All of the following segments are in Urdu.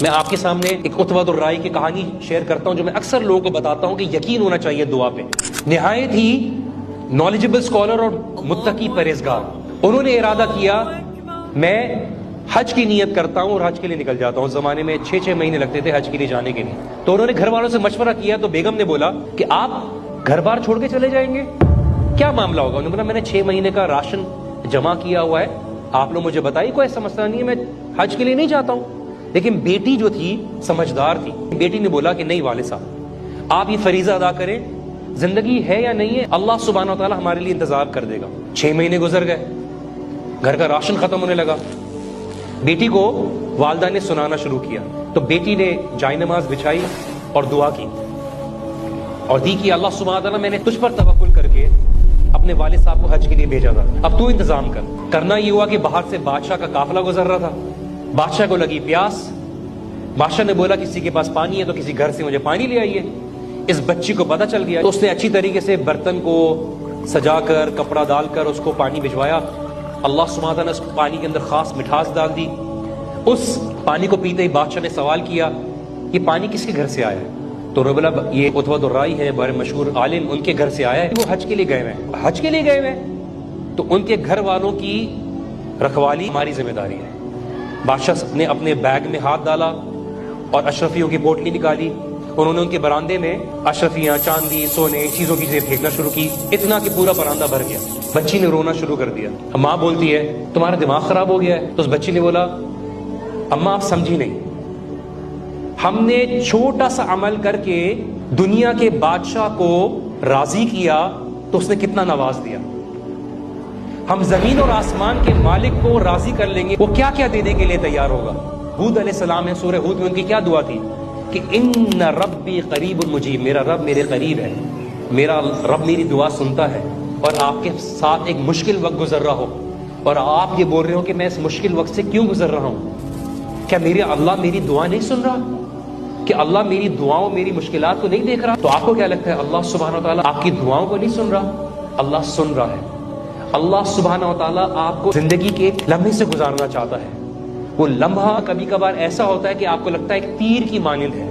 میں آپ کے سامنے ایک عتبہ الرائی کی کہانی شیئر کرتا ہوں جو میں اکثر لوگوں کو بتاتا ہوں کہ یقین ہونا چاہیے دعا پہ۔ نہایت ہی نالجبل اسکالر اور متقی پرہیزگار، انہوں نے ارادہ کیا میں حج کی نیت کرتا ہوں اور حج کے لیے نکل جاتا ہوں۔ اس زمانے میں 6 مہینے لگتے تھے حج کے لیے جانے کے لیے۔ تو انہوں نے گھر والوں سے مشورہ کیا تو بیگم نے بولا کہ آپ گھر بار چھوڑ کے چلے جائیں گے، کیا معاملہ ہوگا؟ انہوں نے بولا میں نے 6 مہینے کا راشن جمع کیا ہوا ہے، آپ لوگ مجھے بتائیے، کوئی ایسا مسئلہ نہیں ہے، میں حج کے لیے نہیں جاتا ہوں۔ لیکن بیٹی جو تھی سمجھدار تھی، بیٹی نے بولا کہ نہیں والد صاحب آپ یہ فریضہ ادا کریں، زندگی ہے یا نہیں ہے اللہ سبحانہ و تعالیٰ ہمارے لیے انتظام کر دے گا۔ 6 مہینے گزر گئے، گھر کا راشن ختم ہونے لگا، بیٹی کو والدہ نے سنانا شروع کیا تو بیٹی نے جائے نماز بچھائی اور دعا کی اور دی کہ اللہ سبحانہ و تعالیٰ میں نے تجھ پر توکل کر کے اپنے والد صاحب کو حج کے لیے بھیجا تھا، اب تو انتظام کر۔ کرنا یہ ہوا کہ باہر سے بادشاہ کا قافلہ گزر رہا تھا، بادشاہ کو لگی پیاس، بادشاہ نے بولا کسی کے پاس پانی ہے تو کسی گھر سے مجھے پانی لے آئیے۔ اس بچی کو پتہ چل گیا تو اس نے اچھی طریقے سے برتن کو سجا کر کپڑا ڈال کر اس کو پانی بھجوایا۔ اللہ سبحانہ تعالیٰ نے اس پانی کے اندر خاص مٹھاس ڈال دی۔ اس پانی کو پیتے ہی بادشاہ نے سوال کیا یہ پانی کس کے گھر سے آیا ہے؟ تو انہوں نے بولا یہ عتبہ الرائی ہے، بڑے مشہور عالم، ان کے گھر سے آیا ہے، وہ حج کے لیے گئے ہوئے ہیں۔ حج کے لیے گئے ہوئے ہیں تو ان کے گھر والوں کی رکھوالی ہماری ذمہ داری ہے۔ بادشاہ نے اپنے بیگ میں ہاتھ ڈالا اور اشرفیوں کی پوٹلی نکالی، انہوں نے ان کے برآمدے میں اشرفیاں، چاندی، سونے، چیزوں کی چیزیں پھینکنا شروع کی، اتنا کہ پورا برآمدہ بھر گیا۔ بچی نے رونا شروع کر دیا۔ ماں بولتی ہے تمہارا دماغ خراب ہو گیا ہے؟ تو اس بچی نے بولا اماں آپ سمجھی نہیں، ہم نے چھوٹا سا عمل کر کے دنیا کے بادشاہ کو راضی کیا تو اس نے کتنا نواز دیا، ہم زمین اور آسمان کے مالک کو راضی کر لیں گے، وہ کیا کیا دینے کے لیے تیار ہوگا۔ ہود علیہ السلام ہے، سورہ ہود میں ان کی کیا دعا تھی کہ ان ربی قریب مجیب، میرا رب میرے قریب ہے، میرا رب میری دعا سنتا ہے۔ اور آپ کے ساتھ ایک مشکل وقت گزر رہا ہو اور آپ یہ بول رہے ہو کہ میں اس مشکل وقت سے کیوں گزر رہا ہوں، کیا میرے اللہ میری دعا نہیں سن رہا؟ کہ اللہ میری دعاؤں میری مشکلات کو نہیں دیکھ رہا؟ تو آپ کو کیا لگتا ہے اللہ سبحانہ و تعالیٰ آپ کی دعاؤں کو نہیں سن رہا؟ اللہ سن رہا ہے۔ اللہ سبحانہ و تعالیٰ آپ کو زندگی کے ایک لمحے سے گزارنا چاہتا ہے۔ وہ لمحہ کبھی کبھار ایسا ہوتا ہے کہ آپ کو لگتا ہے ایک تیر کی مانند ہے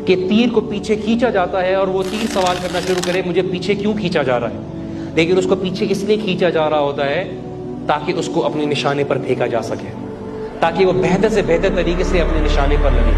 کہ تیر کو پیچھے کھینچا جاتا ہے اور وہ تیر سوال کرنا شروع کرے مجھے پیچھے کیوں کھینچا جا رہا ہے، لیکن اس کو پیچھے اس لیے کھینچا جا رہا ہوتا ہے تاکہ اس کو اپنے نشانے پر پھینکا جا سکے، تاکہ وہ بہتر سے بہتر طریقے سے اپنے نشانے پر لگے۔